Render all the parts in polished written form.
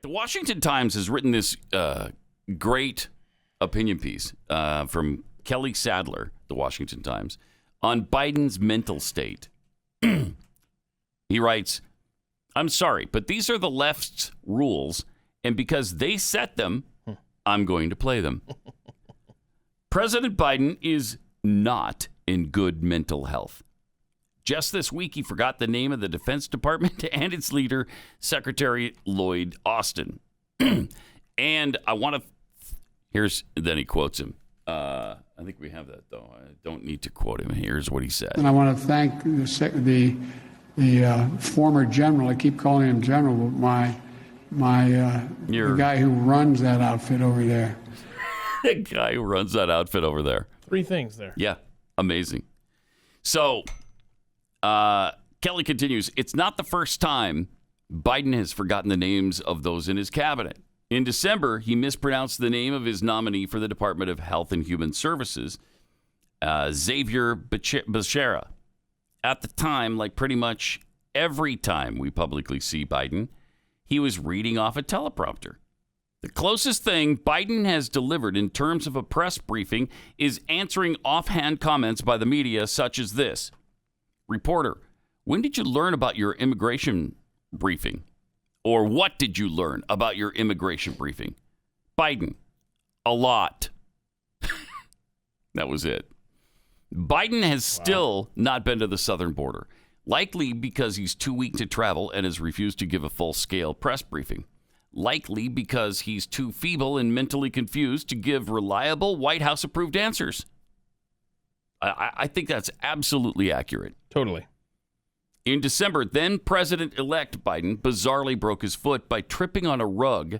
The Washington Times has written this great opinion piece from Kelly Sadler, the Washington Times, on Biden's mental state. He writes, I'm sorry, but these are the left's rules, and because they set them, I'm going to play them. President Biden is not in good mental health. Just this week, he forgot the name of the Defense Department and its leader, Secretary Lloyd Austin. And I want to, then he quotes him. I think we have that, though. I don't need to quote him. Here's what he said. And I want to thank the former general. I keep calling him general, but the guy who runs that outfit over there. The guy who runs that outfit over there. 3 things there. Yeah, amazing. So, Kelly continues, it's not the first time Biden has forgotten the names of those in his cabinet. In December, he mispronounced the name of his nominee for the Department of Health and Human Services, Xavier Becerra. At the time, like pretty much every time we publicly see Biden, he was reading off a teleprompter. The closest thing Biden has delivered in terms of a press briefing is answering offhand comments by the media such as this. Reporter, when did you learn about your immigration briefing? Or what did you learn about your immigration briefing? Biden, a lot. That was it. Biden has still not been to the southern border, likely because he's too weak to travel and has refused to give a full-scale press briefing. Likely because he's too feeble and mentally confused to give reliable White House-approved answers. I think that's absolutely accurate. Totally. In December, then President-elect Biden bizarrely broke his foot by tripping on a rug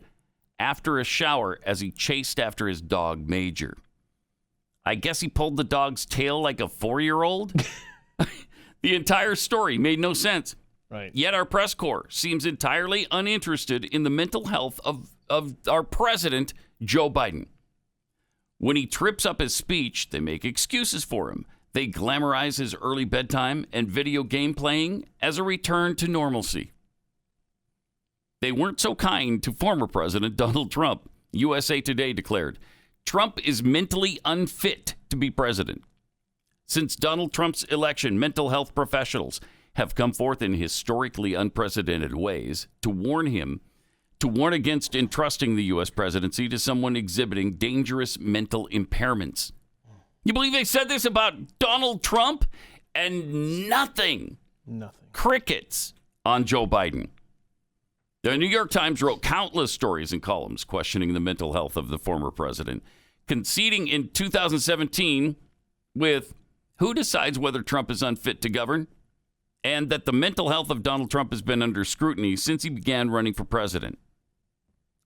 after a shower as he chased after his dog, Major. I guess he pulled the dog's tail like a 4-year-old. The entire story made no sense. Right. Yet our press corps seems entirely uninterested in the mental health of our president, Joe Biden. When he trips up his speech, they make excuses for him. They glamorize his early bedtime and video game playing as a return to normalcy. They weren't so kind to former President Donald Trump. USA Today declared, Trump is mentally unfit to be president. Since Donald Trump's election, mental health professionals have come forth in historically unprecedented ways to warn against entrusting the U.S. presidency to someone exhibiting dangerous mental impairments. You believe they said this about Donald Trump? And nothing. Crickets on Joe Biden. The New York Times wrote countless stories and columns questioning the mental health of the former president, conceding in 2017 with who decides whether Trump is unfit to govern, and that the mental health of Donald Trump has been under scrutiny since he began running for president.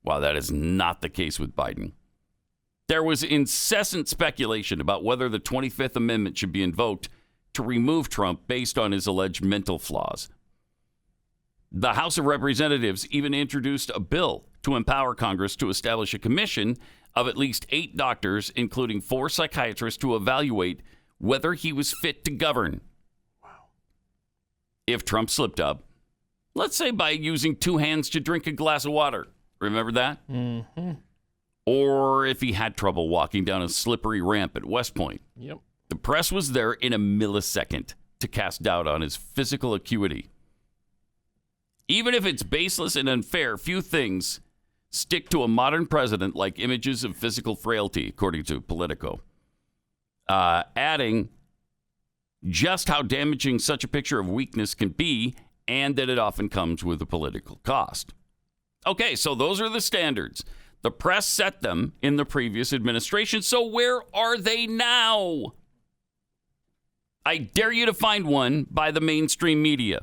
Wow, that is not the case with Biden. There was incessant speculation about whether the 25th Amendment should be invoked to remove Trump based on his alleged mental flaws. The House of Representatives even introduced a bill to empower Congress to establish a commission of at least 8 doctors, including 4 psychiatrists, to evaluate whether he was fit to govern. Wow. If Trump slipped up, let's say by using 2 hands to drink a glass of water. Remember that? Mm-hmm. Or if he had trouble walking down a slippery ramp at West Point. Yep. The press was there in a millisecond to cast doubt on his physical acuity. Even if it's baseless and unfair, few things stick to a modern president like images of physical frailty, according to Politico. Adding just how damaging such a picture of weakness can be, and that it often comes with a political cost. Okay, so those are the standards. The press set them in the previous administration, so where are they now? I dare you to find one by the mainstream media.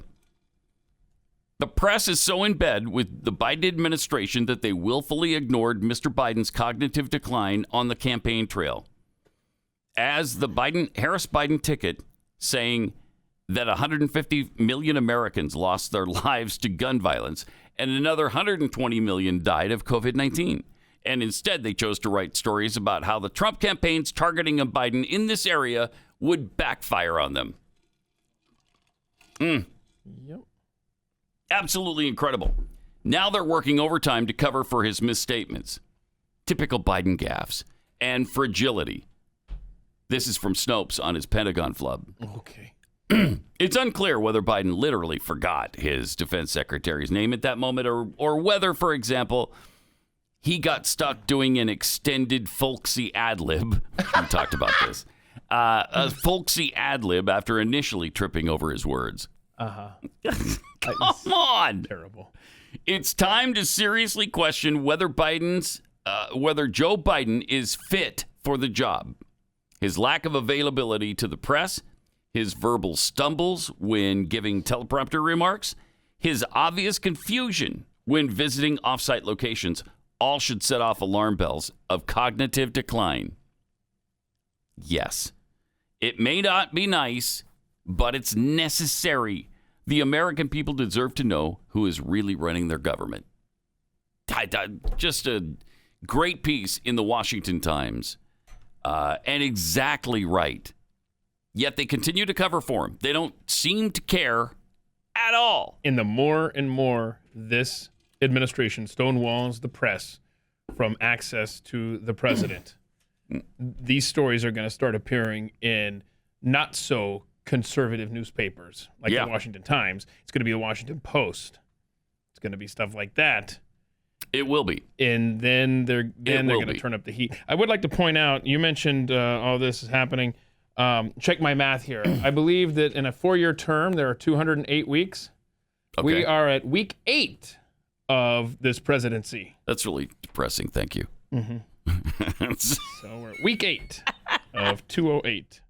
The press is so in bed with the Biden administration that they willfully ignored Mr. Biden's cognitive decline on the campaign trail. As the Harris-Biden ticket saying that 150 million Americans lost their lives to gun violence and another 120 million died of COVID-19. And instead, they chose to write stories about how the Trump campaign's targeting of Biden in this area would backfire on them. Yep. Absolutely incredible. Now they're working overtime to cover for his misstatements. Typical Biden gaffes and fragility. This is from Snopes on his Pentagon flub. Okay. It's unclear whether Biden literally forgot his defense secretary's name at that moment or whether, for example, he got stuck doing an extended folksy ad-lib. We talked about this. A folksy ad-lib after initially tripping over his words. Uh-huh. Come on. Terrible. It's time to seriously question whether whether Joe Biden is fit for the job. His lack of availability to the press, his verbal stumbles when giving teleprompter remarks, his obvious confusion when visiting offsite locations all should set off alarm bells of cognitive decline. Yes, it may not be nice, but it's necessary. The American people deserve to know who is really running their government. Just a great piece in the Washington Times, and exactly right. Yet they continue to cover for him. They don't seem to care at all. And the more and more this administration stonewalls the press from access to the president, these stories are going to start appearing in not so conservative newspapers like the Washington Times. It's going to be the Washington Post. It's going to be stuff like that. It will be. And then they're going to turn up the heat. I would like to point out, you mentioned all this is happening. Check my math here. I believe that in a 4-year term, there are 208 weeks. Okay. We are at week 8 of this presidency. That's really depressing. Thank you. Mm-hmm. So we're at week 8 of 208.